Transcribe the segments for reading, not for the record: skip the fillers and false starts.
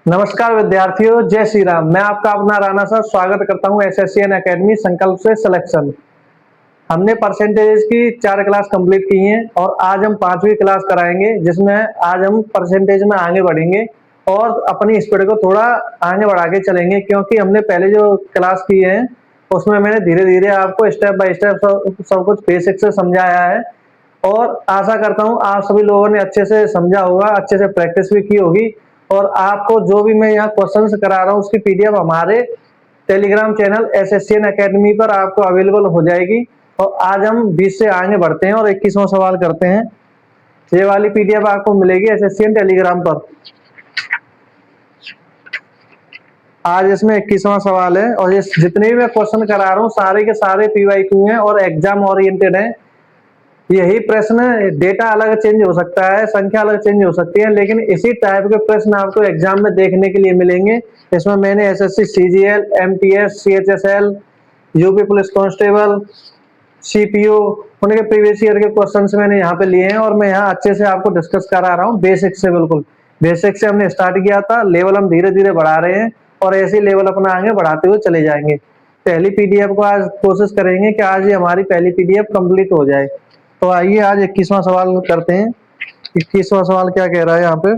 नमस्कार विद्यार्थियों, जय श्री राम। मैं आपका अपना राणा सर स्वागत करता हूं एसएससीएन एकेडमी संकल्प से सिलेक्शन। हमने परसेंटेज की 4 क्लास कंप्लीट की हैं और आज हम 5वीं क्लास कराएंगे, जिसमें आज हम परसेंटेज में आगे बढ़ेंगे और अपनी स्पीड को थोड़ा आगे बढ़ा के चलेंगे, क्योंकि हमने पहले जो क्लास की है उसमें मैंने धीरे धीरे आपको स्टेप बाय स्टेप सब कुछ बेसिक से समझाया है और आशा करता हूं आप सभी लोगों ने अच्छे से समझा होगा, अच्छे से प्रैक्टिस भी की होगी और आपको जो भी मैं यहाँ क्वेश्चंस करा रहा हूँ उसकी पीडीएफ हमारे टेलीग्राम चैनल एसएससीएन एकेडमी पर आपको अवेलेबल हो जाएगी। और आज हम 20 से आगे बढ़ते हैं और 21वां सवाल करते हैं। ये वाली पीडीएफ आपको मिलेगी एसएससीएन टेलीग्राम पर। आज इसमें 21वां सवाल है और ये जितने भी मैं क्वेश्चन करा रहा हूँ सारे के सारे पीवाईक्यू हैं और एग्जाम ओरिएंटेड हैं। यही प्रश्न डेटा अलग चेंज हो सकता है, संख्या अलग चेंज हो सकती है, लेकिन इसी टाइप के प्रश्न आपको एग्जाम में देखने के लिए मिलेंगे। इसमें मैंने SSC CGL, MTS, CHSL, UP police constable, CPO उनके प्रीवियस ईयर के क्वेश्चंस मैंने यहाँ पे लिए हैं और मैं यहाँ अच्छे से आपको डिस्कस करा रहा हूँ बेसिक से। बिल्कुल बेसिक से हमने स्टार्ट किया था, लेवल हम धीरे धीरे बढ़ा रहे हैं और ऐसे लेवल अपना आगे बढ़ाते हुए चले जाएंगे। पहली पीडीएफ को आज कोशिश करेंगे कि आज ये हमारी पहली पीडीएफ कंप्लीट हो जाए। तो आइए आज 21वां सवाल करते हैं। 21वां सवाल क्या कह रहा है यहाँ पे।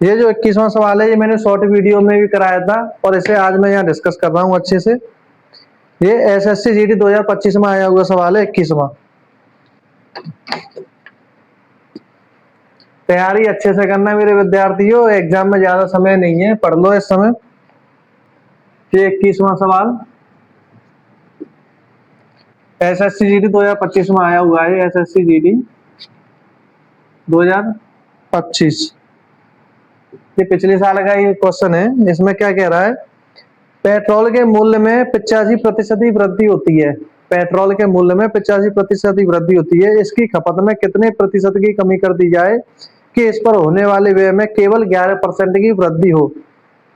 ये जो 21वां सवाल है ये मैंने शॉर्ट वीडियो में भी कराया था और इसे आज मैं यहाँ डिस्कस कर रहा हूँ अच्छे से। ये एसएससी जीडी 2025 में आया हुआ सवाल है 21वां। तैयारी अच्छे से करना मेरे विद्यार्थियों, एग्जाम में ज्यादा समय नहीं है, पढ़ लो इस समय। ये 21वां सवाल एसएससी जीडी 2025 में आया हुआ है। एसएससी जीडी 2025 ये पिछले साल का ये क्वेश्चन है। इसमें क्या कह रहा है, पेट्रोल के मूल्य में 85% की वृद्धि होती है। पेट्रोल के मूल्य में 85% की वृद्धि होती है, इसकी खपत में कितने प्रतिशत की कमी कर दी जाए कि इस पर होने वाले व्यय में केवल 11% की वृद्धि हो।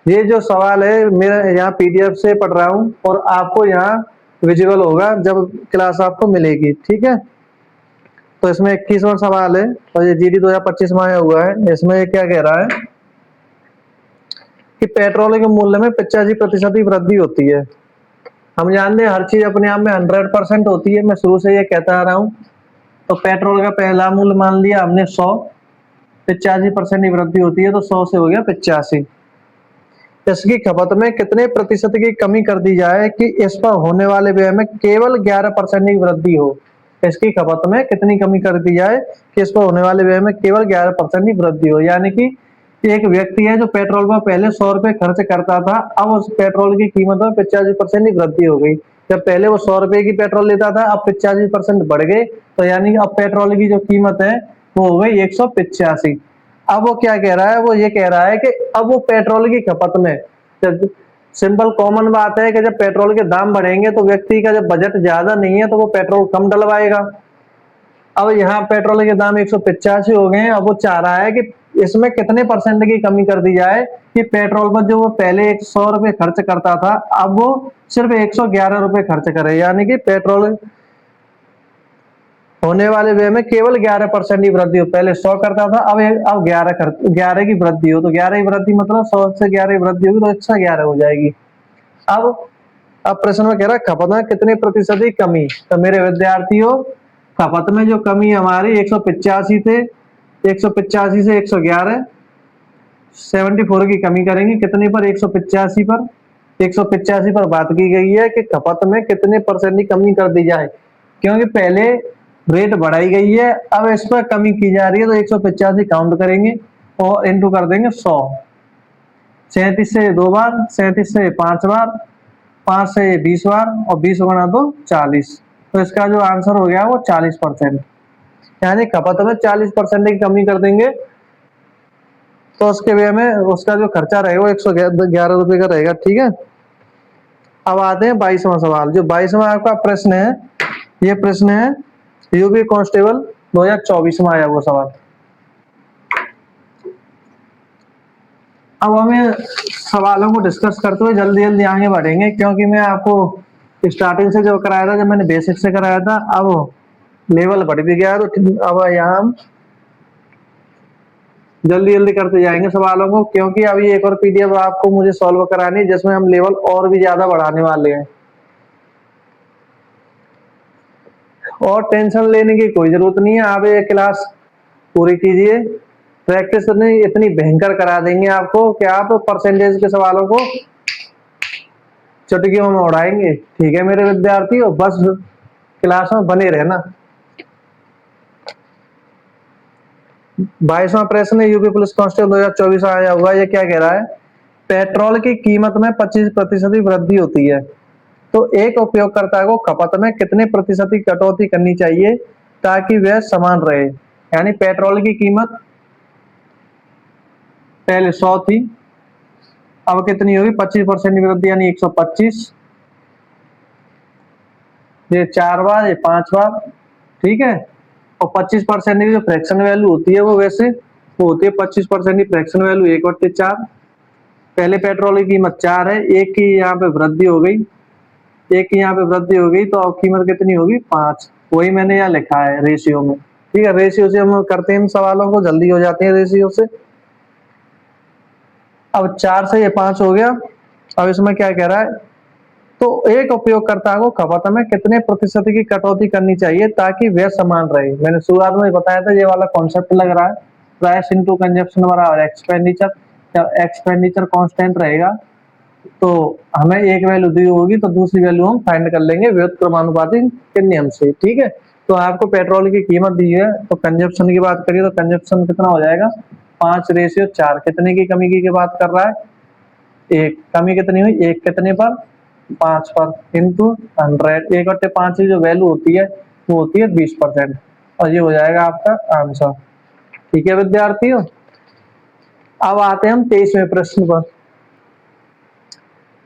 ये जो सवाल है मैं यहाँ पीडीएफ से पढ़ रहा हूँ और आपको यहाँ विजिबल होगा जब क्लास आपको मिलेगी, ठीक है। तो इसमें 21वां सवाल है और ये जीडी 2025 में आया हुआ है। इसमें क्या कह रहा है कि पेट्रोल के मूल्य में 85% की वृद्धि होती है। हम जानते हैं हर चीज अपने आप में 100% होती है, मैं शुरू से ये कहता आ रहा हूँ। तो पेट्रोल का पहला मूल्य मान लिया हमने 100, 85% की वृद्धि होती है तो 100 से हो गया 85। इसकी खपत में कितने प्रतिशत की कमी कर दी जाए कि इस पर होने वाले व्यय में केवल 11% की वृद्धि हो। इसकी खपत में कितनी कमी कर दी जाए कि इस पर होने वाले व्यय में केवल 11% की वृद्धि हो। यानी कि एक व्यक्ति है जो पेट्रोल पर पहले 100 रुपए खर्च करता था, अब उस पेट्रोल की कीमत में 85% की वृद्धि हो गई। जब पहले वो 100 रुपए की पेट्रोल लेता था, अब 85% बढ़ गए, तो यानी कि अब पेट्रोल की जो कीमत है वो हो गई 185। अब वो क्या कह रहा है, वो ये कह रहा है कि अब वो पेट्रोल की खपत में, सिंपल कॉमन बात है कि जब पेट्रोल के दाम बढ़ेंगे तो व्यक्ति का जब बजट ज्यादा नहीं है तो वो पेट्रोल कम डलवाएगा। अब यहाँ पेट्रोल के दाम 185 हो गए हैं, अब वो चाह रहा है कि इसमें कितने परसेंट की कमी कर दी जाए कि पेट्रोल पर जो वो पहले 100 रुपए खर्च करता था अब वो सिर्फ 111 रुपए खर्च करे। यानी कि पेट्रोल होने वाले व्यय में केवल 11% की वृद्धि हो। पहले 100 करता था, अब 11 की वृद्धि हो। तो 11 की वृद्धि मतलब 100 से 11 की वृद्धि होगी तो 111 हो जाएगी। अब प्रश्न में कह रहा है खपत में कितने प्रतिशत की कमी। तो मेरे विद्यार्थियों, खपत में जो कमी हमारी 185 थे, 185 से 111, 74 की कमी करेंगे। कितने पर? 185 पर। 185 पर बात की गई है कि खपत में कितने परसेंट की कमी कर दी जाए, क्योंकि पहले रेट बढ़ाई गई है, अब इस पर कमी की जा रही है। तो 185 काउंट करेंगे और इंटू कर देंगे 100। 37 से 2 बार, 37 से 5 बार, 5 से 20 बार और 20 गुणा तो 40। तो इसका जो आंसर हो गया वो 40%। यानी खपत में 40% की कमी कर देंगे तो उसके वे में उसका जो खर्चा रहेगा वो 111 रुपए का रहेगा, ठीक है। अब आते हैं 22वां सवाल। जो 22वां आपका प्रश्न है, ये प्रश्न है यूपी कांस्टेबल 2024 में आया वो सवाल। अब हमें सवालों को डिस्कस करते हुए जल्दी जल्दी आगे बढ़ेंगे, क्योंकि मैं आपको स्टार्टिंग से जो कराया था, जब मैंने बेसिक से कराया था, अब लेवल बढ़ भी गया। तो अब यहाँ हम जल्दी जल्दी करते जाएंगे सवालों को, क्योंकि अभी एक और पीडीएफ आपको मुझे सॉल्व करानी है जिसमें हम लेवल और भी ज्यादा बढ़ाने वाले हैं। और टेंशन लेने की कोई जरूरत नहीं है, आप ये क्लास पूरी कीजिए। प्रैक्टिस नहीं इतनी भयंकर करा देंगे आपको कि आप परसेंटेज के सवालों को चुटकियों में उड़ाएंगे। ठीक है मेरे विद्यार्थियों, बस क्लास में बने रहना। 22वां प्रश्न यूपी पुलिस कांस्टेबल 2024 आया हुआ, ये क्या कह रहा है? पेट्रोल की कीमत में 25% की वृद्धि होती है, तो एक उपयोगकर्ता को खपत में कितने प्रतिशत की कटौती करनी चाहिए ताकि वह समान रहे? यानी पेट्रोल की कीमत पहले 100 थी, अब कितनी होगी? 25% की वृद्धि यानी 125। ये 4 बार, ये 5 बार, ठीक है। और 25% की जो फ्रैक्शन वैल्यू होती है वो वैसे वो होती है 25% की फ्रैक्शन वैल्यू 1/4। पहले पेट्रोल की कीमत 4 है, एक की यहाँ पे वृद्धि हो गई, एक की यहाँ पे वृद्धि हो गई, तो अब कीमत कितनी होगी? 5। वही मैंने यहाँ लिखा है रेशियो में, ठीक है। रेशियो से हम करते हैं इन सवालों को, जल्दी हो जाते हैं रेशियो से। अब 4 से ये 5 हो गया। अब इसमें क्या कह रहा है? तो एक उपयोगकर्ता को खपत में कितने प्रतिशत की कटौती करनी चाहिए ताकि वह समान रहे? मैंने शुरुआत में बताया था, ये वाला कॉन्सेप्ट लग रहा है। प्राइस इनटू कंजप्शन बराबर एक्सपेंडिचर। जब एक्सपेंडिचर कांस्टेंट रहेगा तो हमें एक वैल्यू दी होगी तो दूसरी वैल्यू हम फाइंड कर लेंगे व्युत्क्रमानुपाती के नियम से, ठीक है। तो आपको पेट्रोल की कीमत दी है, तो कंजप्शन की बात करिए तो कंजप्शन कितना हो जाएगा? 5/4। कितने की कमी की बात कर रहा है? एक। कमी कितनी हुई? एक कितने पर? 5 पर, इंटू 100। 1/5 की जो वैल्यू होती है वो होती है 20%, और ये हो जाएगा आपका आंसर। ठीक है विद्यार्थियों, अब आते हैं हम 23वें प्रश्न पर।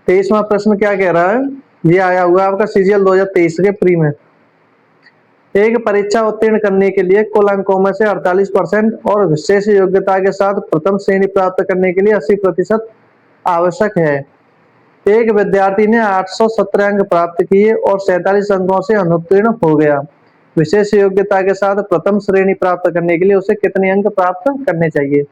23वां प्रश्न क्या कह रहा है? ये आया हुआ आपका सीजीएल 2023 के प्री में। एक परीक्षा उत्तीर्ण करने के लिए कुल अंकों में से 48% और विशेष योग्यता के साथ प्रथम श्रेणी प्राप्त करने के लिए 80% आवश्यक है। एक विद्यार्थी ने 817 अंक प्राप्त किए और 47 अंकों से अनुत्तीर्ण हो गया। विशेष योग्यता के साथ प्रथम श्रेणी प्राप्त करने के लिए उसे कितने अंक प्राप्त करने चाहिए?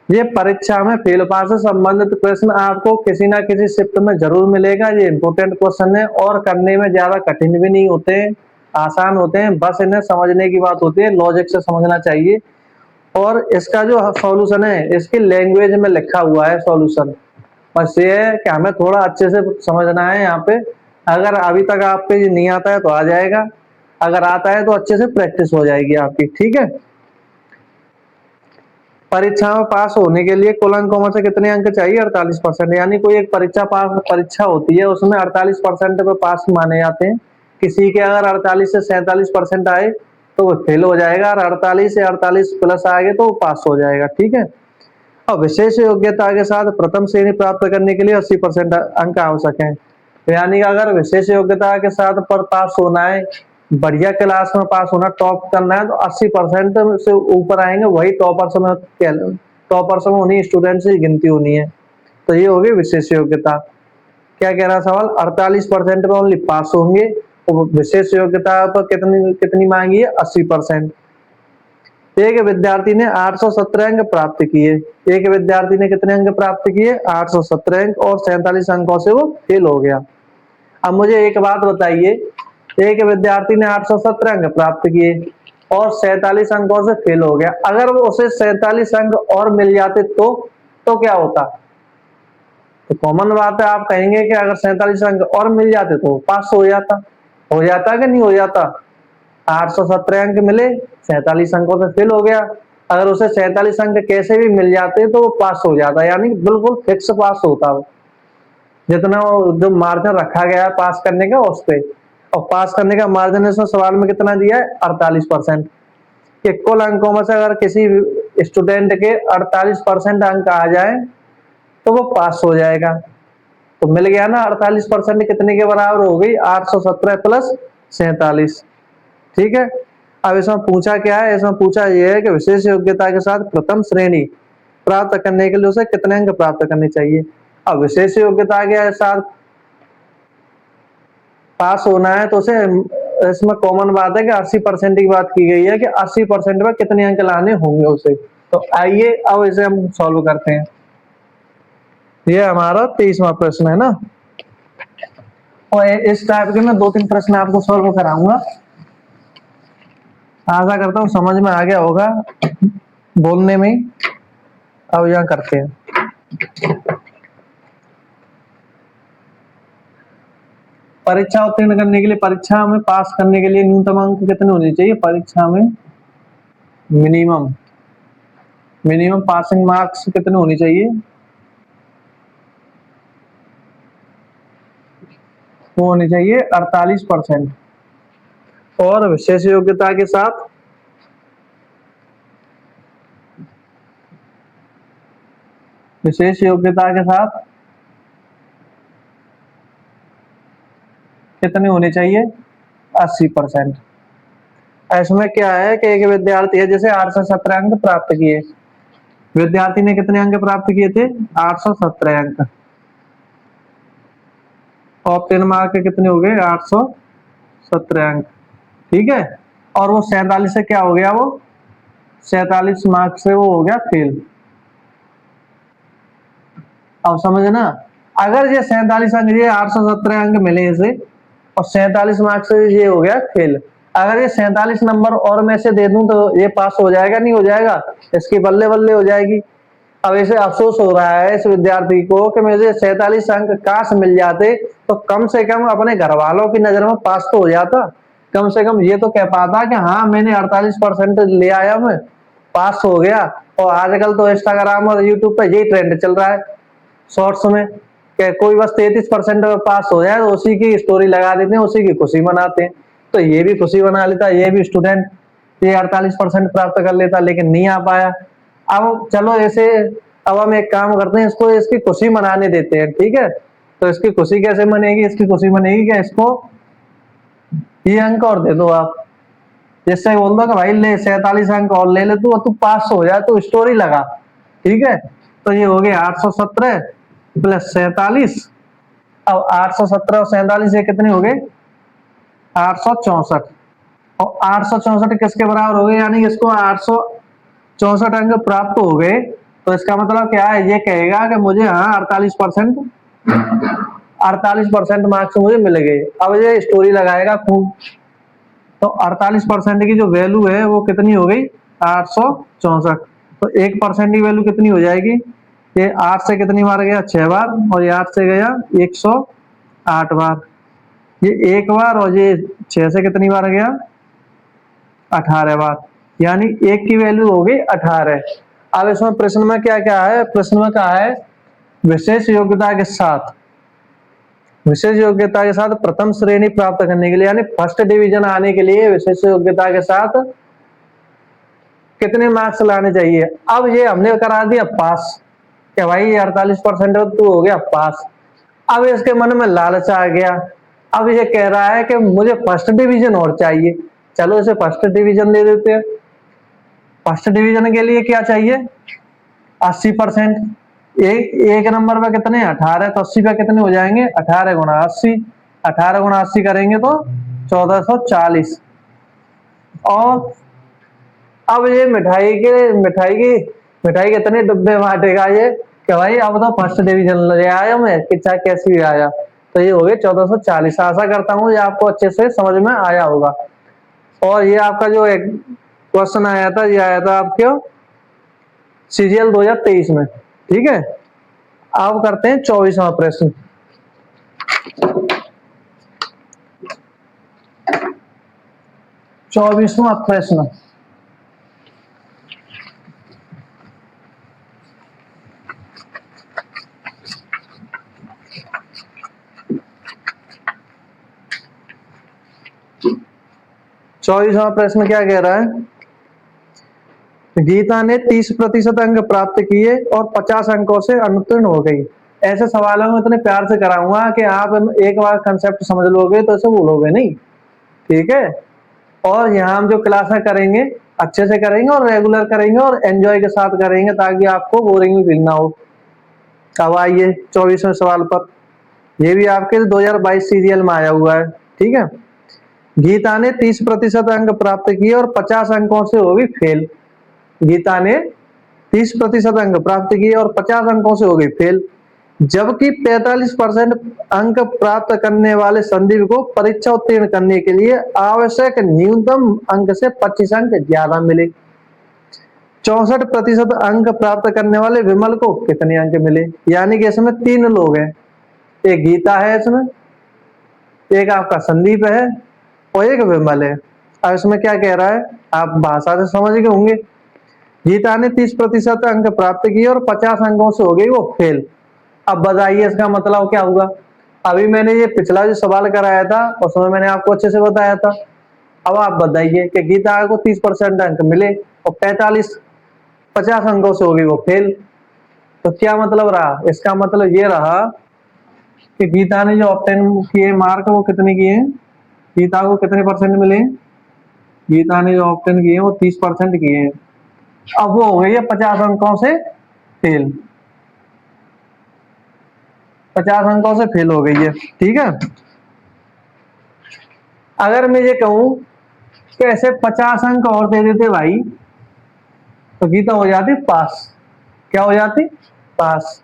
ये परीक्षा में फेल पास से संबंधित प्रश्न आपको किसी ना किसी शिफ्ट में जरूर मिलेगा। ये इंपोर्टेंट क्वेश्चन है और करने में ज्यादा कठिन भी नहीं होते हैं, आसान होते हैं। बस इन्हें समझने की बात होती है, लॉजिक से समझना चाहिए। और इसका जो सॉल्यूशन है इसकी लैंग्वेज में लिखा हुआ है सॉल्यूशन। बस ये है कि हमें थोड़ा अच्छे से समझना है यहाँ पे। अगर अभी तक आपको ये नहीं आता है तो आ जाएगा, अगर आता है तो अच्छे से प्रैक्टिस हो जाएगी आपकी, ठीक है। परीक्षा में पास होने के लिए कुल अंकों में से कितने अंक चाहिए? 48%। यानी कोई एक परीक्षा होती है उसमें 48% पे पास माने जाते हैं। किसी के अगर 48 से 47% आए तो वो फेल हो जाएगा, और 48 से 48 प्लस आएगा तो वो पास हो जाएगा, ठीक है। और विशेष योग्यता के साथ प्रथम श्रेणी प्राप्त करने के लिए 80% अंक आवश्यक है। यानी अगर विशेष योग्यता के साथ पर पास होना है, बढ़िया क्लास में पास होना, टॉप करना है, तो 80% से ऊपर आएंगे वही टॉपर्स में उन्हीं स्टूडेंट से गिनती होनी है। तो ये होगी विशेष योग्यता। क्या कह रहा सवाल? 48% में ओनली पास होंगे, तो विशेष योग्यता पर कितनी कितनी मांगी है? 80%। एक विद्यार्थी ने 817 अंक प्राप्त किए। एक विद्यार्थी ने कितने अंक प्राप्त किए? 817 अंक, और 47 अंकों से वो फेल हो गया। अब मुझे एक बात बताइए, एक विद्यार्थी ने 817 अंक प्राप्त किए और 47 अंकों से फेल हो गया, अगर वो उसे 47 अंक और मिल जाते तो क्या होता? तो कॉमन बात है, आप कहेंगे कि अगर 47 अंक और मिल जाते तो पास हो जाता। हो जाता कि नहीं हो जाता? 817 अंक मिले, 47 अंकों से फेल हो गया, अगर उसे 47 अंक कैसे भी मिल जाते तो वो पास हो जाता, यानी बिल्कुल फिक्स पास होता वो, जितना जो मार्जिन रखा गया है पास करने का उस पे। और पास करने का मार्जिन इसमें सवाल में कितना दिया है? 48%। कि कुल अंकों में से अगर किसी स्टूडेंट के 48% अंक आ जाए तो वो पास हो जाएगा। तो मिल गया ना, 48% कितने के बराबर हो गई? 817 प्लस 47, ठीक है। अब इसमें पूछा क्या है? इसमें पूछा यह है कि विशेष योग्यता के साथ प्रथम श्रेणी प्राप्त करने के लिए उसे कितने अंक प्राप्त करने चाहिए। अब विशेष योग्यता के साथ पास होना है तो उसे, इसमें कॉमन बात है कि 80% की बात की गई है कि 80% में कितने अंक लाने होंगे उसे। तो आइए अब इसे हम सॉल्व करते हैं। ये हमारा 23वां प्रश्न है ना, और इस टाइप के मैं 2-3 प्रश्न आपको सॉल्व कराऊंगा। आशा करता हूँ समझ में आ गया होगा बोलने में। अब यहाँ करते हैं। परीक्षा उत्तीर्ण करने के लिए, परीक्षा में पास करने के लिए न्यूनतम अंक कितने होने चाहिए? परीक्षा में मिनिमम पासिंग मार्क्स कितने होने चाहिए? वो होने चाहिए 48%। और विशेष योग्यता के साथ कितने होने चाहिए? 80%। इसमें क्या है कि एक विद्यार्थी है, जैसे 817 अंक प्राप्त किए, विद्यार्थी ने कितने अंक प्राप्त किए थे? 817 अंक। और 3 मार्क के कितने हो गए? 817 अंक। ठीक है। और वो 47 से क्या हो गया? वो 47 मार्क्स से वो हो गया फेल। अब समझना, अगर ये 47 अंक, ये 817 अंक मिले इसे और 47 मार्क्स से ये हो गया फेल, अगर ये 47 नंबर और मैं से दे दूं तो ये पास हो जाएगा? नहीं हो जाएगा? इसकी बल्ले बल्ले हो जाएगी। अब इसे अफसोस हो रहा है इस विद्यार्थी को कि मुझे 47 अंक काश मिल जाते तो कम से कम अपने घर वालों की नजर में पास तो हो जाता। कम से कम ये तो कह पाता कि हाँ मैंने 48% ले आया, मैं पास हो गया। और आजकल तो इंस्टाग्राम और यूट्यूब पे यही ट्रेंड चल रहा है शॉर्ट्स में, कि कोई बस 33% में पास हो जाए तो उसी की स्टोरी लगा देते हैं, उसी की खुशी मनाते हैं। तो ये भी खुशी मना लेता, ये भी स्टूडेंट ये 48% प्राप्त कर लेता, लेकिन नहीं आ पाया। अब चलो ऐसे, अब हम एक काम करते हैं, इसको इसकी खुशी मनाने देते हैं। ठीक है, तो इसकी खुशी कैसे मनेगी? इसकी खुशी मनेगी कि इसको ये अंक और दे दो आप, जिससे बोल दो कि भाई ले 47 अंक और ले ले तू पास हो जाए, तू स्टोरी लगा। ठीक है, तो ये हो गया 817 प्लस 47। अब 817 और 47 ये कितने हो गए? 864। और 864 किसके बराबर हो गए? यानी इसको 864 अंक प्राप्त हो गए। तो इसका मतलब क्या है? ये कहेगा कि मुझे हाँ 48% मार्क्स मुझे मिल गए। अब ये स्टोरी लगाएगा खूब। तो 48% की जो वैल्यू है वो कितनी हो गई? 864। तो 1% की वैल्यू कितनी हो जाएगी? ये 8 से कितनी बार गया? 6 बार। और ये 8 से गया 108 बार। ये 1 बार, और ये 6 से कितनी बार गया? 18 बार। यानी 1 की वैल्यू हो गई 18। अब इसमें प्रश्न में क्या क्या है? प्रश्न में कहा है विशेष योग्यता के साथ, प्रथम श्रेणी प्राप्त करने के लिए, यानी फर्स्ट डिवीजन आने के लिए विशेष योग्यता के साथ कितने मार्क्स लाने चाहिए? अब ये हमने करा दिया पास, कि भाई 48% तू हो गया पास। अब इसके मन में लालच आ गया, अब ये कह रहा है कि मुझे फर्स्ट डिवीजन और चाहिए। चलो इसे फर्स्ट डिवीजन दे देते हैं। फर्स्ट डिवीजन के लिए क्या चाहिए? 80%। एक नंबर पे कितने? 18। तो 80 पे कितने हो जाएंगे? 18 गुणा 80। 18 गुणा 80 करेंगे तो 1440। और अब ये मिठाई के इतने डब्बे बांटेगा ये कि भाई अब तो फर्स्ट डिवीजन ले आया मैं, चाहे कैसी भी आया। तो ये हो गए 1440। आशा करता हूँ ये आपको अच्छे से समझ में आया होगा। और ये आपका जो एक क्वेश्चन आया था, ये आया था आपके सीजीएल 2023 में। ठीक है, अब करते हैं 24वां प्रश्न। 24वां प्रश्न, प्रश्न क्या कह रहा है? गीता ने 30% अंक प्राप्त किए और 50 अंकों से अनुत्तीर्ण हो गई। ऐसे सवालों में इतने प्यार से कराऊंगा कि आप एक बार कंसेप्ट समझ लोगे तो इसे भूलोगे नहीं। ठीक है, और यहाँ हम जो क्लासें करेंगे अच्छे से करेंगे और रेगुलर करेंगे और एंजॉय के साथ करेंगे, ताकि आपको बोरिंग भी फील ना हो। अब आइए 24वें सवाल पर। ये भी आपके 2022 सीरियल में आया हुआ है। ठीक है, गीता ने 30% अंक प्राप्त किए और 50 अंकों से होगी फेल। गीता ने 30% अंक प्राप्त किए और 50 अंकों से हो गई फेल, जबकि 45% अंक प्राप्त करने वाले संदीप को परीक्षा उत्तीर्ण करने के लिए आवश्यक न्यूनतम अंक से 25 अंक ज्यादा मिले। 64% अंक प्राप्त करने वाले विमल को कितने अंक मिले? यानी कि इसमें 3 लोग हैं, एक गीता है इसमें, एक आपका संदीप है और एक विमल है। अब इसमें क्या कह रहा है, आप भाषा से समझ गए होंगे। गीता ने 30% अंक प्राप्त किए और 50 अंकों से हो गई वो फेल। अब बताइए इसका मतलब क्या हुआ? अभी मैंने ये पिछला जो सवाल कराया था उसमें मैंने आपको अच्छे से बताया था। अब आप बताइए कि गीता को 30% अंक मिले और 50 अंकों से हो गई वो फेल, तो क्या मतलब रहा? इसका मतलब ये रहा कि गीता ने जो ऑब्टेन किए मार्क वो कितने किए हैं, गीता को कितने परसेंट मिले? गीता ने जो ऑब्टेन किए वो 30% किए हैं। अब वो हो गई है 50 अंकों से फेल, 50 अंकों से फेल हो गई है। ठीक है, अगर मैं ये कहूं कि ऐसे 50 अंक और दे देते भाई तो गीता हो जाती पास। क्या हो जाती? पास।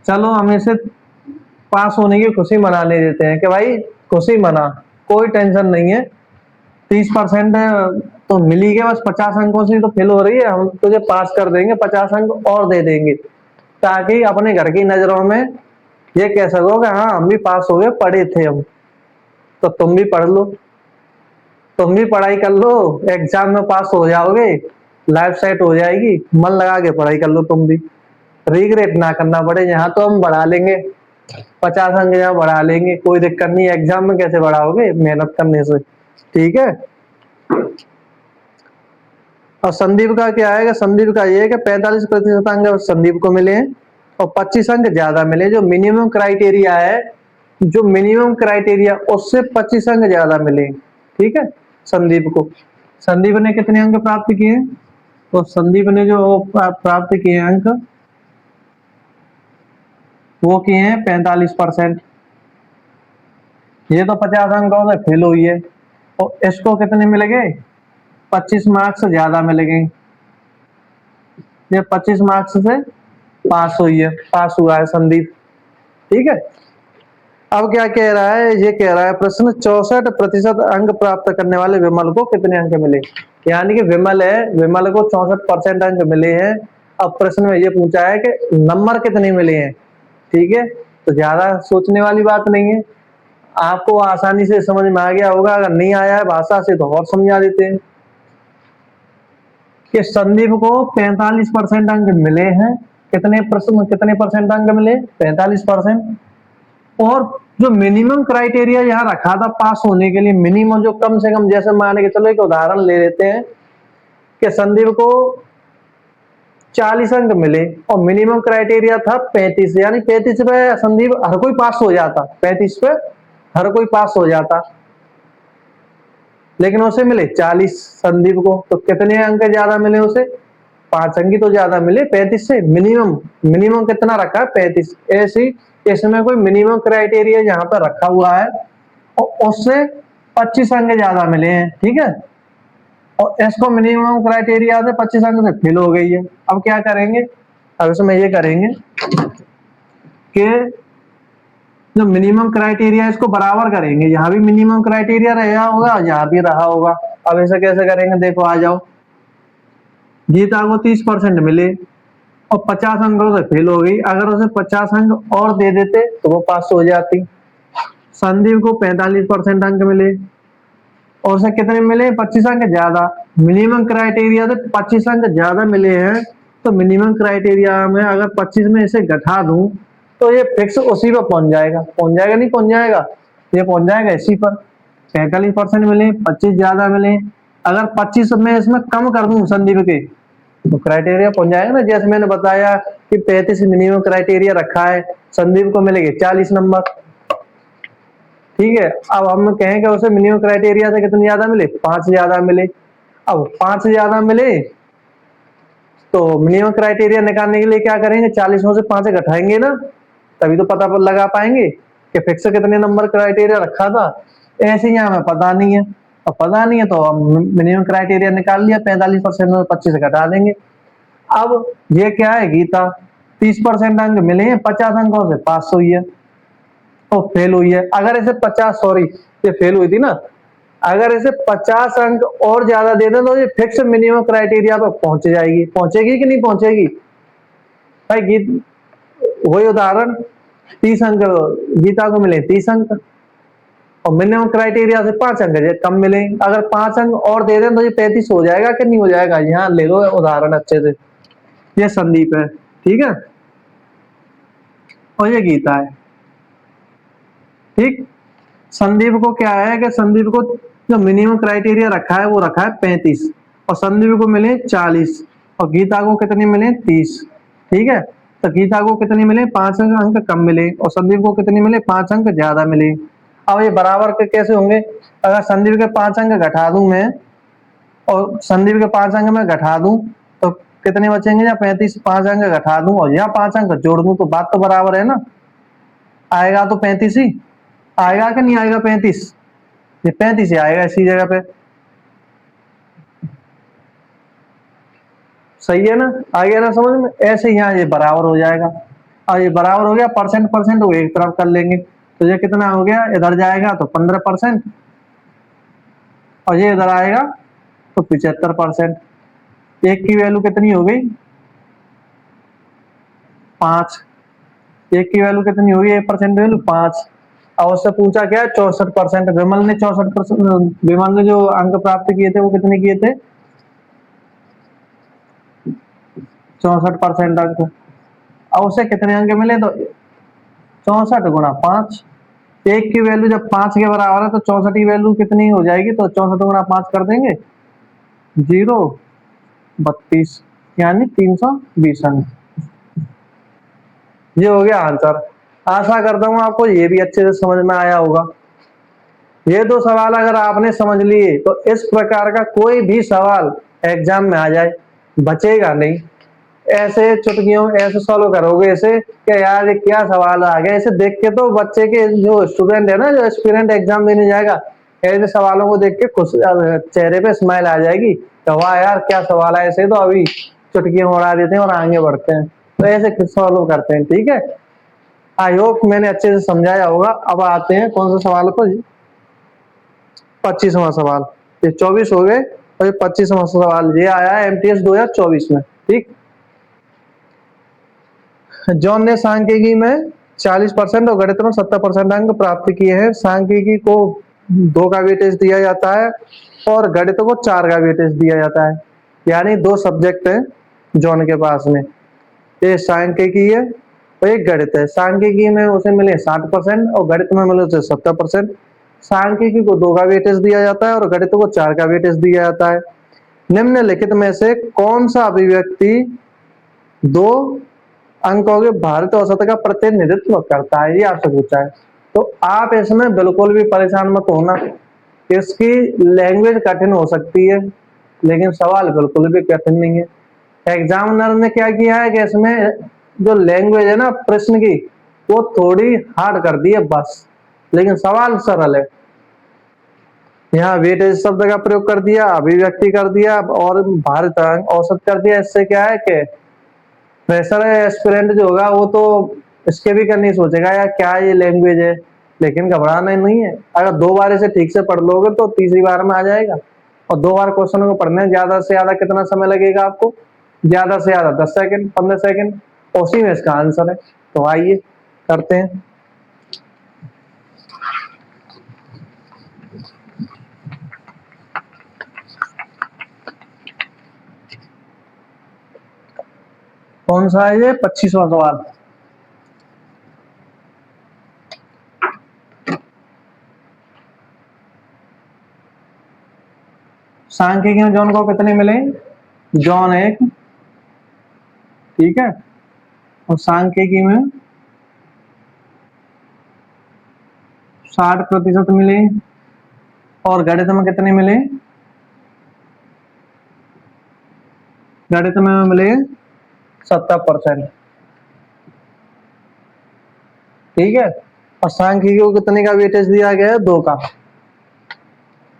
चलो हम इसे पास होने की खुशी मना ले देते हैं कि भाई खुशी मना, कोई टेंशन नहीं है, 30% तो मिल ही गया, बस 50 अंकों से तो फेल हो रही है, हम तुझे पास कर देंगे, 50 अंक और दे देंगे, ताकि अपने घर की नजरों में ये कह सको कि हाँ हम भी पास हो गए, पढ़े थे हम। तो तुम भी पढ़ लो, तुम भी पढ़ाई कर लो, एग्जाम में पास हो जाओगे, लाइफ सेट हो जाएगी, मन लगा के पढ़ाई कर लो तुम भी, रिग्रेट ना करना पड़े। यहाँ तो हम बढ़ा लेंगे 50 अंक, यहाँ बढ़ा लेंगे, कोई दिक्कत नहीं। एग्जाम में कैसे बढ़ाओगे? मेहनत करने से। ठीक है, और संदीप का क्या है? संदीप का ये है कि 45% अंक संदीप को मिले हैं और 25 अंक ज्यादा मिले। जो मिनिमम क्राइटेरिया है, जो मिनिमम क्राइटेरिया उससे 25 अंक ज्यादा मिले। ठीक है, संदीप को। संदीप ने कितने अंक प्राप्त किए? तो संदीप ने जो प्राप्त किए अंक वो किए हैं 45%। ये तो 50 अंकों से फेल हुई है और इसको कितने मिल गए? 25 मार्क्स ज्यादा मिल गए। ये 25 मार्क्स से पास हुई है, पास हुआ है संदीप। ठीक है, अब क्या कह रहा है? ये कह रहा है प्रश्न 64% अंक प्राप्त करने वाले विमल को कितने अंक मिले? यानी कि विमल है, विमल को 64% अंक मिले हैं। अब प्रश्न में ये पूछा है कि नंबर कितने मिले हैं। ठीक है, तो ज्यादा सोचने वाली बात नहीं है, आपको आसानी से समझ में आ गया होगा। अगर नहीं आया है भाषा से तो और समझा देते हैं कि संदीप को 45% अंक मिले हैं। कितने प्रश्न, कितने परसेंट अंक मिले? 45%। और जो मिनिमम क्राइटेरिया यहाँ रखा था पास होने के लिए, मिनिमम जो कम से कम, जैसे मान के चलो एक उदाहरण ले लेते हैं कि संदीप को 40 अंक मिले और मिनिमम क्राइटेरिया था 35, यानी 35 पे संदीप हर कोई पास हो जाता, 35 पे हर कोई पास हो जाता, लेकिन उसे मिले 40 संदीप को। तो कितने अंक ज्यादा मिले उसे? 5 अंक ही तो ज्यादा मिले 35 से। मिनिमम, मिनिमम कितना रखा है? 35। ऐसी इसमें कोई मिनिमम क्राइटेरिया यहाँ पर रखा हुआ है और उससे 25 अंक ज्यादा मिले हैं। ठीक है, और इसको मिनिमम क्राइटेरिया से 25 अंक से फेल हो गई है। अब क्या करेंगे? अब इसमें ये करेंगे कि जो मिनिमम क्राइटेरिया है इसको बराबर करेंगे, यहाँ भी मिनिमम क्राइटेरिया रहा होगा, यहाँ भी रहा होगा। अब ऐसे कैसे करेंगे? देखो आ जाओ, गीता को 30% मिले और 50 अंकों से फेल हो गई। अगर उसे 50 अंक और दे देते तो वो पास हो जाती। संदीप को 45% अंक मिले और उसे कितने मिले? 25 अंक ज्यादा। मिनिमम क्राइटेरिया से 25 अंक ज्यादा मिले हैं, तो मिनिमम क्राइटेरिया में अगर 25 में इसे घटा दूं तो ये फिक्स उसी पर पहुंच जाएगा। पहुंच जाएगा? नहीं पहुंच जाएगा? ये पहुंच जाएगा इसी पर। 45% मिले, 25 ज्यादा मिले, अगर 25 में इसमें कम कर दूं संदीप के तो क्राइटेरिया पहुंच जाएगा ना। जैसे मैंने बताया कि 35 मिनिमम क्राइटेरिया रखा है, संदीप को मिलेंगे 40 नंबर। ठीक है, अब हम कहें कि उसे मिनिमम क्राइटेरिया से कितने ज्यादा मिले? 5 ज्यादा मिले। अब 5 ज्यादा मिले तो मिनिमम क्राइटेरिया निकालने के लिए क्या करेंगे? 40 में से 5 घटाएंगे ना, तभी तो पता लगा पाएंगे कि फिक्स कितने नंबर क्राइटेरिया रखा था। ऐसे ही हमें पता नहीं है, और पता नहीं है तो हम मिनिमम क्राइटेरिया निकाल लिया, 45% में 25 घटा देंगे। अब ये क्या है गीता, 30% अंक मिले हैं, 50 अंकों से पास हुई है तो फेल हुई है। अगर इसे 50, सॉरी ये फेल हुई थी ना, अगर इसे 50 अंक और ज्यादा दे दें तो ये फिक्स मिनिमम क्राइटेरिया पर पहुंच जाएगी। पहुंचेगी कि नहीं पहुंचेगी भाई? वही उदाहरण, 30 अंक गीता को मिले, 30 अंक, और मिनिमम क्राइटेरिया से 5 अंक ये कम मिले। अगर 5 अंक और दे दें तो ये 35 हो जाएगा कि नहीं हो जाएगा? यहाँ ले लो उदाहरण अच्छे से, ये संदीप है, ठीक है, और ये गीता है, ठीक। संदीप को क्या है कि संदीप को जो मिनिमम क्राइटेरिया रखा है वो रखा है 35, और संदीप को मिले 40, और गीता को कितने मिले? 30, ठीक है। तो गीता को कितने मिले? 5 अंक कम मिले, और संदीप को कितने मिले? 5 अंक ज्यादा मिले। अब ये बराबर के कैसे होंगे? अगर संदीप के 5 अंक घटा दूं मैं, और संदीप के 5 अंक मैं घटा दूं तो कितने बचेंगे? या 35 5 अंक घटा दूं और यहाँ 5 अंक जोड़ दूं तो बात तो बराबर है ना? आएगा तो 35 ही आएगा कि नहीं आएगा? 35, ये 35 ही आएगा इसी जगह पे, सही है ना? आ गया ना समझ में? ऐसे यहाँ ये बराबर हो जाएगा, और ये बराबर हो गया, परसेंट परसेंट को एक तरफ कर लेंगे तो ये कितना हो गया? इधर जाएगा तो 15%, और ये इधर आएगा तो 75%। एक की वैल्यू कितनी हो गई? 5। एक की वैल्यू कितनी होगी? 1% वैल्यू 5। और उससे पूछा क्या है? 64%। विमल ने 64%, विमल ने जो अंक प्राप्त किए थे वो कितने किए थे? 64% अंक। और उसे कितने अंक मिले? तो 64 गुणा 5। एक की वैल्यू जब 5 के बराबर है तो 64 की वैल्यू कितनी हो जाएगी? तो 64 गुणा 5 कर देंगे, 032, यानी 320 अंक। ये हो गया आंसर। आशा करता हूं आपको ये भी अच्छे से समझ में आया होगा। ये दो सवाल अगर आपने समझ लिए तो इस प्रकार का कोई भी सवाल एग्जाम में आ जाए बचेगा नहीं। ऐसे चुटकियों ऐसे सॉल्व करोगे इसे कि यार ये क्या सवाल आ गया, इसे देख के तो बच्चे के जो स्टूडेंट है ना, जो एस्पिरेंट एग्जाम देने जाएगा, ऐसे सवालों को देख के खुश चेहरे पे स्माइल आ जाएगी तो वाह यार क्या सवाल है, ऐसे तो अभी चुटकियां उड़ा देते हैं और आगे बढ़ते हैं। तो ऐसे सॉल्व करते हैं, ठीक है। आई होप मैंने अच्छे से समझाया होगा। अब आते हैं कौन सा सवाल पर? 25वां सवाल। ये 24 हो गए और ये 25वां सवाल ये आया है एमटीएस 2024 में, ठीक। जॉन ने सांख्यिकी में 40% और गणित में 70% अंक प्राप्त किए हैं। सांख्यिकी को 2 का वेटेज दिया जाता है और गणित को 4 का वेटेज दिया जाता है, यानी 2 सब्जेक्ट है जॉन के पास में। ये सांख्यिकी है और एक गणित है। सांख्यिकी में उसे मिले 60% और गणित में मिले उसे 70%। सांख्यिकी को 2 का वेटेज दिया जाता है और गणित को 4 का वेटेज दिया जाता है। निम्नलिखित में से कौन सा अभिव्यक्ति 2 अंकों के भारत औसत का प्रतिनिधित्व करता है? ये आपसे पूछा है। तो आप इसमें बिल्कुल भी परेशान मत होना। इसकी लैंग्वेज कठिन हो सकती है लेकिन सवाल बिल्कुल भी कठिन नहीं है। एग्जामिनर ने क्या किया है कि इसमें जो लैंग्वेज है ना प्रश्न की, वो थोड़ी हार्ड कर दी है बस, लेकिन सवाल सरल है। यहाँ वेटेज शब्द का प्रयोग कर दिया, अभिव्यक्ति कर दिया और भारत औसत कर दिया। इससे क्या है कि फ्रेशर एस्पिरेंट जो होगा वो तो इसके भी करनी सोचेगा यार क्या ये लैंग्वेज है, लेकिन घबराना नहीं है। अगर 2 बार इसे ठीक से पढ़ लोगे तो तीसरी बार में आ जाएगा। और 2 बार क्वेश्चन को पढ़ने ज्यादा से ज्यादा कितना समय लगेगा आपको? ज्यादा से ज्यादा 10 सेकंड 15 सेकंड, उसी में इसका आंसर है। तो आइए करते हैं। कौन सा है ये? 25वां सवाल। सांख्यिकी में जॉन को कितने मिले? जॉन 1, ठीक है, और सांख्यिकी में 60% मिले और गणित में कितने मिले? गणित में मिले 70%, ठीक है। और सांख्यिकी को कितने का वेटेज दिया गया है? 2 का।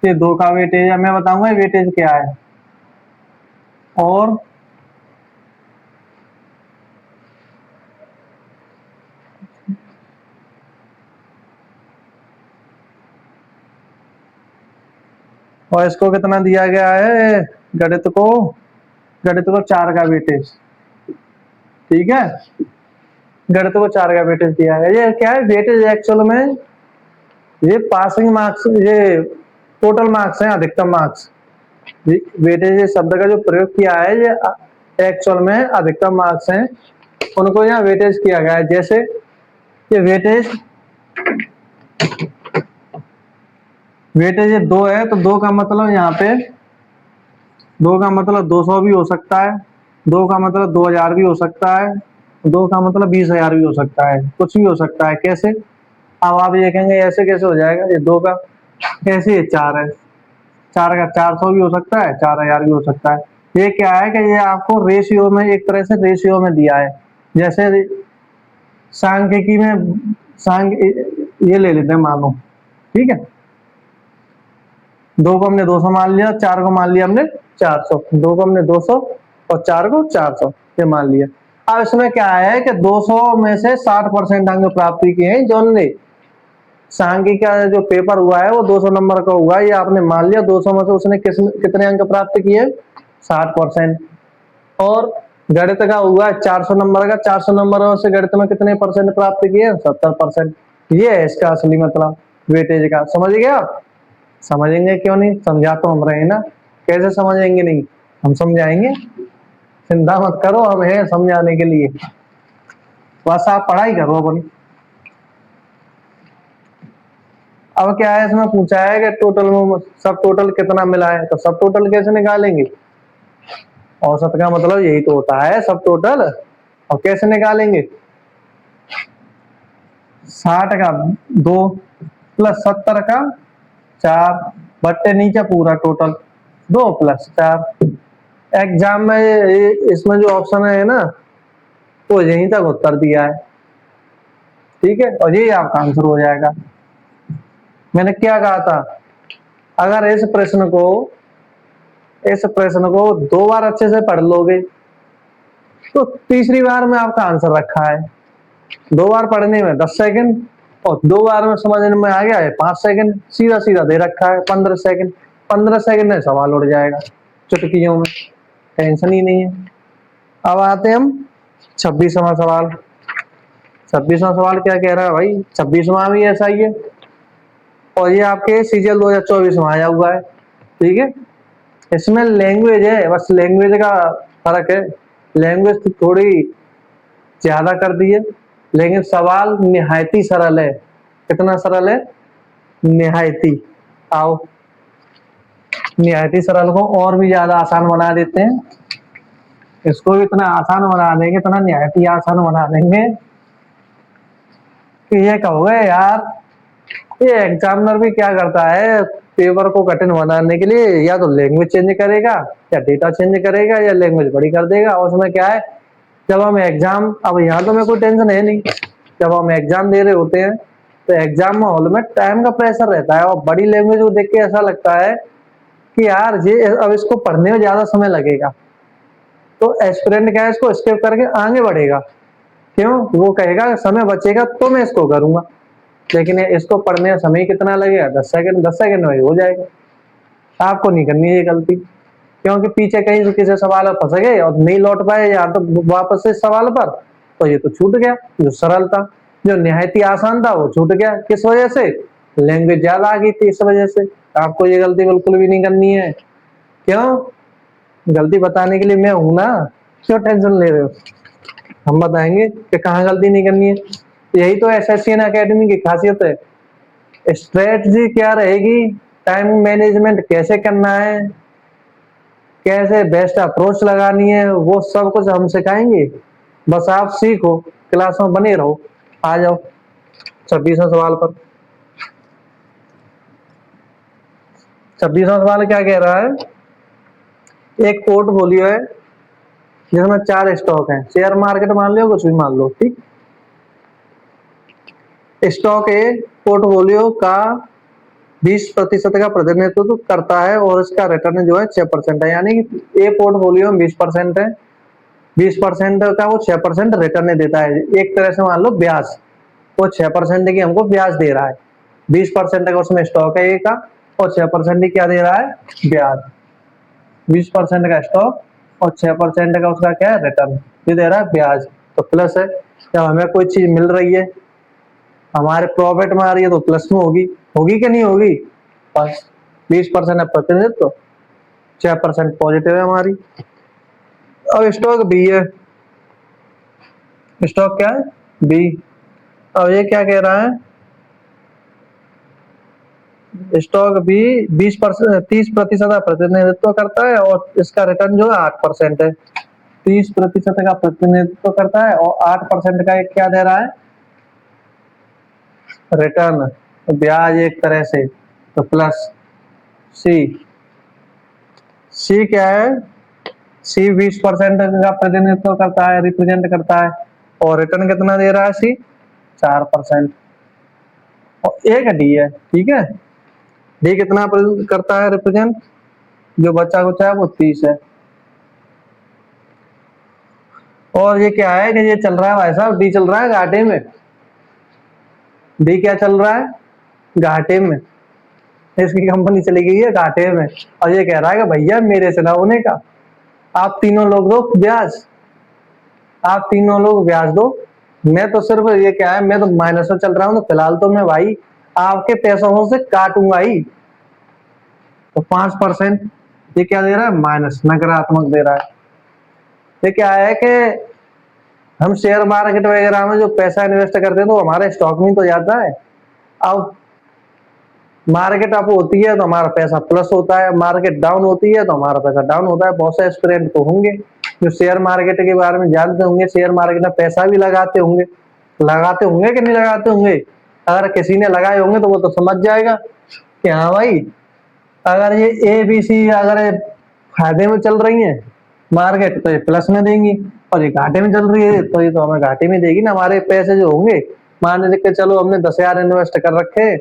ये 2 का वेटेज है, मैं बताऊंगा वेटेज क्या है। और इसको कितना दिया गया है, गणित को 4 का वेटेज, ठीक है। गणित को 4 का वेटेज दिया है। ये क्या है वेटेज, एक्चुअल में ये पासिंग मार्क्स, ये टोटल मार्क्स हैं, अधिकतम मार्क्स। वेटेज शब्द का जो प्रयोग किया है ये एक्चुअल में अधिकतम मार्क्स हैं, उनको यहाँ वेटेज किया गया है। जैसे ये वेटेज ये 2 है, तो 2 का मतलब यहाँ पे 2 का मतलब 200 भी हो सकता है, 2 का मतलब 2000 भी हो सकता है, 2 का मतलब 20,000 भी हो सकता है, कुछ भी हो सकता है। कैसे, अब आप ये कहेंगे ऐसे कैसे हो जाएगा, ये 2 का कैसे, ये 4 है, 4 का 400 भी हो सकता है, 4000 भी हो सकता है। ये क्या है कि ये आपको रेशियो में, एक तरह से रेशियो में दिया है। जैसे सांख्यिकी में ये ले लेते हैं मानो, ठीक है। 2 को हमने 200 मान लिया, 4 को मान लिया हमने 400, 2 को हमने 200 और 4 को 400 ये मान लिया। अब इसमें क्या है कि 200 में से 60% अंक प्राप्ति किए हैं जो ने सांख्यिकी का जो पेपर हुआ है वो 200 नंबर का हुआ है, ये आपने मान लिया। 200 में से उसने कितने अंक प्राप्त किए, 60%। और गणित का हुआ 400 नंबर का, 400 नंबर से गणित में कितने परसेंट प्राप्त किए, 70%। ये है इसका असली मतलब वेटेज का, समझ गए आप। समझेंगे क्यों नहीं, समझा तो हम रहे ना, कैसे समझेंगे नहीं, हम समझाएंगे, चिंता मत करो, हम हैं समझाने के लिए, बस आप पढ़ाई करो अपनी। अब क्या है, इसमें पूछा है कि टोटल में सब टोटल कितना मिला है, तो सब टोटल कैसे निकालेंगे, औसत का मतलब यही तो होता है सब टोटल। और कैसे निकालेंगे, 60 का 2 प्लस 70 का 4 बट्टे नीचे पूरा टोटल 2 प्लस 4। एग्जाम में इसमें जो ऑप्शन है ना, वो यहीं तक उत्तर दिया है, ठीक है, और यही आपका आंसर हो जाएगा। मैंने क्या कहा था, अगर इस प्रश्न को 2 बार अच्छे से पढ़ लोगे तो तीसरी बार में आपका आंसर रखा है। 2 बार पढ़ने में 10 सेकंड और 2 बार में समझने में आ गया है 5 सेकंड, सीधा सीधा दे रखा है 15 सेकंड। 15 सेकंड में सवाल उड़ जाएगा चुटकियों में, टेंशन ही नहीं है। अब आते हैं हम 26वां सवाल। 26वां सवाल क्या कह रहा है भाई, 26वां भी ऐसा ही है और ये आपके सीजीएल 2024 में आया हुआ है, ठीक है। इसमें लैंग्वेज है, बस लैंग्वेज का फर्क है, लैंग्वेज तो थोड़ी ज्यादा कर दी है, लेकिन सवाल निहायती सरल है। कितना सरल है, निहायती। आओ निहायती सरल को और भी ज्यादा आसान बना देते हैं, इसको भी इतना आसान बना देंगे, इतना निहायती आसान बना देंगे कि ये कहोगे यार ये एग्जामिनर भी क्या करता है, पेपर को कठिन बनाने के लिए या तो लैंग्वेज चेंज करेगा या डेटा चेंज करेगा या लैंग्वेज बड़ी कर देगा। और उसमें क्या है, जब हम एग्जाम, अब यहाँ तो मेरे को टेंशन है नहीं, जब हम एग्जाम दे रहे होते हैं तो एग्जाम हॉल में टाइम का प्रेशर रहता है और बड़ी लैंग्वेज को देख के ऐसा लगता है कि यार ये अब इसको पढ़ने में ज्यादा समय लगेगा, तो एस्पिरेंट क्या है, इसको स्किप करके आगे बढ़ेगा। क्यों, वो कहेगा समय बचेगा तो मैं इसको करूंगा, लेकिन इसको पढ़ने में समय कितना लगेगा, 10 सेकंड, 10 सेकंड में हो जाएगा। आपको नहीं करनी ये गलती, क्योंकि पीछे कहीं से किसी सवाल में फंस गए और नहीं लौट पाए या तो वापस से सवाल पर, तो ये तो छूट गया, जो सरल था, जो निहायती आसान था वो छूट गया। किस वजह से, लैंग्वेज ज्यादा आ गई थी, इस वजह से। आपको ये गलती बिल्कुल भी नहीं करनी है। क्यों, गलती बताने के लिए मैं हूं ना, क्यों टेंशन ले रहे हो, हम बताएंगे कि कहाँ गलती नहीं करनी है। यही तो एसएससीएन एकेडमी की खासियत है। स्ट्रेटजी क्या रहेगी, टाइम मैनेजमेंट कैसे करना है, कैसे बेस्ट अप्रोच लगानी है, वो सब कुछ हम सिखाएंगे। बस आप सीखो, क्लास में बने रहो। आ जाओ 26वां सवाल पर। 26वां सवाल क्या कह रहा है, एक पोर्टफोलियो है जिसमें 4 स्टॉक हैं, शेयर मार्केट मान लो, कुछ भी मान लो, ठीक। स्टॉक ए पोर्टफोलियो का 20% का प्रतिनिधित्व करता है और इसका रिटर्न जो है 6% है। यानी कि ए पोर्टफोलियो में 20% है, 20% का वो 6% रिटर्न देता है। एक तरह से मान लो ब्याज, वो 6% की हमको ब्याज दे रहा है। 20% का उसमें स्टॉक है ए का और 6% क्या दे रहा है, ब्याज। 20% का स्टॉक और 6% का उसका क्या है, रिटर्न, ये दे रहा है ब्याज, तो प्लस है। जब हमें कोई चीज मिल रही है, हमारे प्रॉफिट में आ रही है, तो प्लस में होगी, होगी कि नहीं होगी, बस 20% है प्रतिनिधित्व, 6% पॉजिटिव है हमारी। अब स्टॉक बी है, स्टॉक क्या है, बी। अब ये क्या कह रहा है, स्टॉक भी 20% 30% का प्रतिनिधित्व करता है और इसका रिटर्न जो है 8% है। 30% का प्रतिनिधित्व करता है और 8% का एक क्या दे रहा है, रिटर्न, तो ब्याज एक तरह से, तो प्लस। सी, सी क्या है, सी 20% का प्रतिनिधित्व करता है, रिप्रेजेंट करता है, और रिटर्न कितना दे रहा है सी, 4%। और एक डी है, ठीक है, डी कितना करता है रिप्रेजेंट, जो बच्चा कुछ है वो 30 है। और ये क्या है कि ये चल रहा है भाई साहब, डी चल रहा है घाटे में, डी क्या चल रहा है, घाटे में, इसकी कंपनी चली गई है घाटे में, और ये कह रहा है कि भैया मेरे से ना होने का, आप तीनों लोग दो ब्याज, आप तीनों लोग ब्याज दो, मैं तो सिर्फ ये क्या है, मैं तो माइनस में चल रहा हूँ, तो फिलहाल तो मैं भाई आपके पैसों से काटूंगा ही। तो 5% ये क्या दे रहा है, माइनस, नकारात्मक दे रहा है। ये क्या है कि हम शेयर मार्केट वगैरह में जो पैसा इन्वेस्ट करते हैं तो हमारे स्टॉक में तो जाता है। अब मार्केट अप होती है तो हमारा पैसा प्लस होता है, मार्केट डाउन होती है तो हमारा पैसा डाउन होता है। बहुत से एस्पिरेंट तो होंगे जो शेयर मार्केट के बारे में जानते होंगे, शेयर मार्केट में पैसा भी लगाते होंगे, लगाते होंगे कि नहीं लगाते होंगे। अगर किसी ने लगाए होंगे तो वो तो समझ जाएगा कि हाँ भाई, अगर ये ए बी सी अगर ये फायदे में चल रही है मार्केट तो ये प्लस में देंगी, और ये घाटे में चल रही है तो ये तो हमें घाटे में देगी ना। हमारे पैसे जो होंगे, मान के चलो हमने 10,000 इन्वेस्ट कर रखे,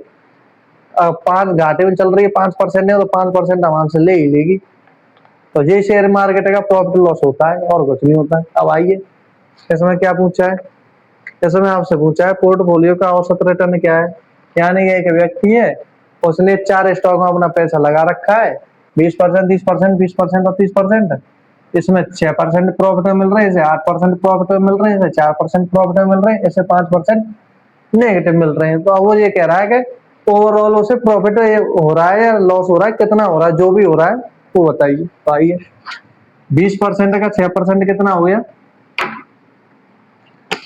5 घाटे में चल रही है, 5% है तो 5% हमारे से ले ही लेगी। तो ये शेयर मार्केट का प्रॉफिट लॉस होता है और कुछ नहीं होता है। अब आइए, इसमें क्या पूछा है, इसमें आपसे पूछा है पोर्टफोलियो का औसत रिटर्न क्या है। यानी एक व्यक्ति है, उसने 4 स्टॉक में अपना पैसा लगा रखा है, 20%, 30%, 20% और 30%। इसमें 6% प्रॉफिट मिल रहे हैं, इसे 8% प्रॉफिट मिल रहे हैं, इसे 4% प्रॉफिट मिल रहे हैं, इसे 5% नेगेटिव मिल रहे हैं। तो अब वो ये कह रहा है कि ओवरऑल उसे प्रॉफिट हो रहा है या लॉस हो रहा है, कितना हो रहा है, जो भी हो रहा है वो बताइए। तो आइए, 20% का 6% कितना हो गया,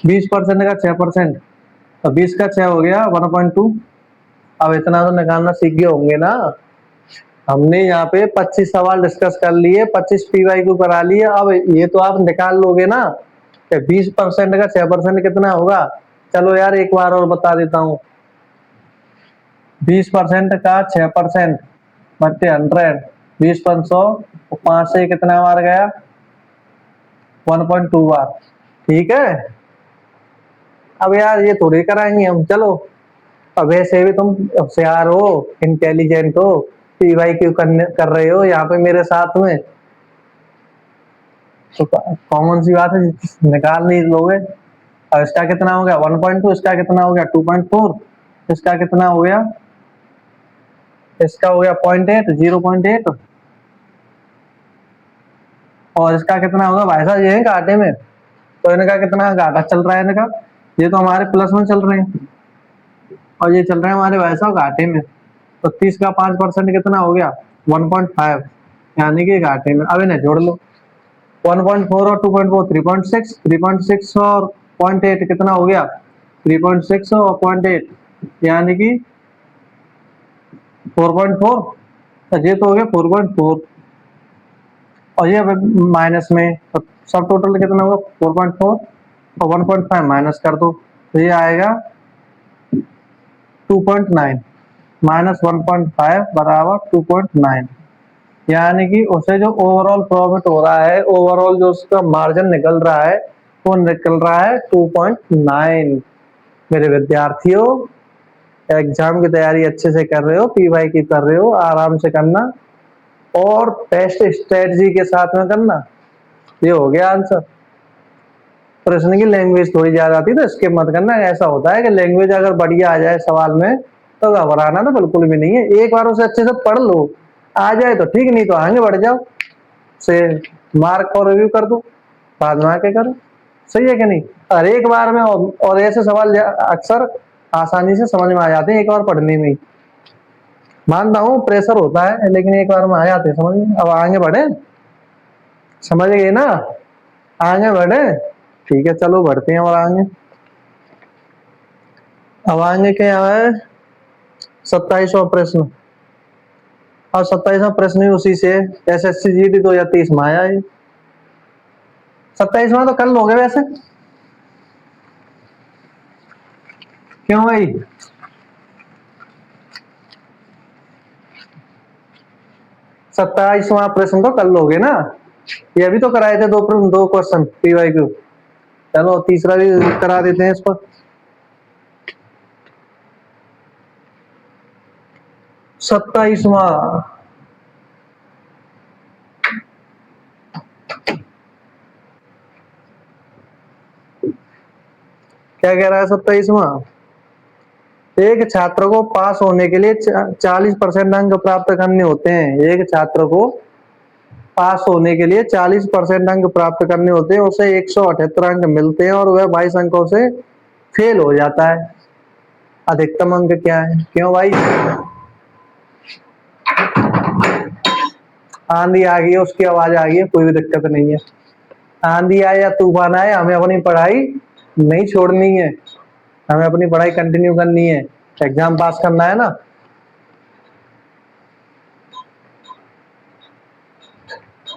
20% का 6%, तो 20 का 6 हो गया 1.2। अब इतना तो निकालना सीख गए होंगे ना। हमने यहाँ पे 25 सवाल डिस्कस कर लिए, 25 PYQ करा लिए। अब ये तो आप निकाल लोगे ना कि 20% का 6% कितना होगा। चलो यार एक बार और बता देता हूँ, 20% का 6% बटे 100, 20/100, 5 से कितना बार गया, 1.2 बार। ठीक है, अब यार ये थोड़ी कराएंगे हम, चलो। अब वैसे भी तुम होशियार हो, इंटेलिजेंट हो, PYQ कर रहे हो यहाँ पे मेरे साथ में, तो कॉमन सी बात है, निकाल नहीं लोगे। और इसका कितना हो गया 1.2, इसका कितना हो गया 2.4, इसका कितना हो गया, इसका हो गया 0.8, 0.8, और इसका कितना होगा भाई साहब, ये है घाटे में। तो इनका कितना घाटा चल रहा है इनका, ये तो हमारे प्लस में चल रहे हैं और ये चल रहे हैं हमारे भाई साहब घाटे में। तो 30 का 5% कितना हो गया 1.5, यानी कि घाटे में। अब इन्हें जोड़ लो, 1.4 और 2.4 3.6, 3.6 और 0.8 कितना हो गया 3.6 और 0.8, यानी कि 4.4। तो ये तो हो गया 4.4 और ये माइनस में, तो सब टोटल कितना होगा 4.4 और 1.5 माइनस कर दो, तो ये आएगा 2.9 माइनस 1.5 बराबर 2.9। यानी कि उसे जो ओवरऑल प्रॉफिट हो रहा है, ओवरऑल जो उसका मार्जिन निकल रहा है, वो निकल रहा है 2.9। मेरे विद्यार्थियों, एग्जाम की तैयारी अच्छे से कर रहे हो, पीवाई की कर रहे हो, आराम से करना और बेस्ट स्ट्रेटजी के साथ में करना। ये हो गया आंसर। प्रश्न की लैंग्वेज थोड़ी ज्यादा आती है तो स्किप मत करना। ऐसा होता है कि लैंग्वेज अगर बढ़िया आ जाए सवाल में तो घबराना तो बिल्कुल भी नहीं है। एक बार उसे अच्छे से पढ़ लो, आ जाए तो ठीक, नहीं तो आगे बढ़ जाओ, से मार्क और रिव्यू कर दो, बाद में आके करो। सही है कि नहीं? हर एक बार में और ऐसे सवाल अक्सर आसानी से समझ में आ जाते हैं एक बार पढ़ने में ही। मानता हूँ प्रेशर होता है, लेकिन एक बार में आ जाते हैं समझ में। अब आगे बढ़े, समझ गए ना? आगे बढ़े, ठीक है, चलो बढ़ते हैं और आगे। अब आगे क्या है? 27वां प्रश्न। और 27वां प्रश्न ही उसी से एसएससी जीडी 2023 में आया है। 27वां तो कल हो गए वैसे, क्यों भाई? 27वां प्रश्न तो कल हो गए ना, ये अभी तो कराए थे दो क्वेश्चन पीवाईक्यू। चलो तीसरा भी करा देते हैं इस पर। 27वां क्या कह रहा है? 27वां, एक छात्र को पास होने के लिए 40% अंक प्राप्त करने होते हैं। एक छात्र को पास होने के लिए 40% अंक प्राप्त करने होते हैं, उसे 178 अंक मिलते हैं और वह 22 अंकों से फेल हो जाता है। अधिकतम अंक क्या है? क्यों भाई? आंधी आ गई है, उसकी आवाज आ गई है, कोई भी दिक्कत नहीं है। आंधी आए या तूफान आए, हमें अपनी पढ़ाई नहीं छोड़नी है, हमें अपनी पढ़ाई कंटिन्यू करनी है। एग्जाम पास करना है ना।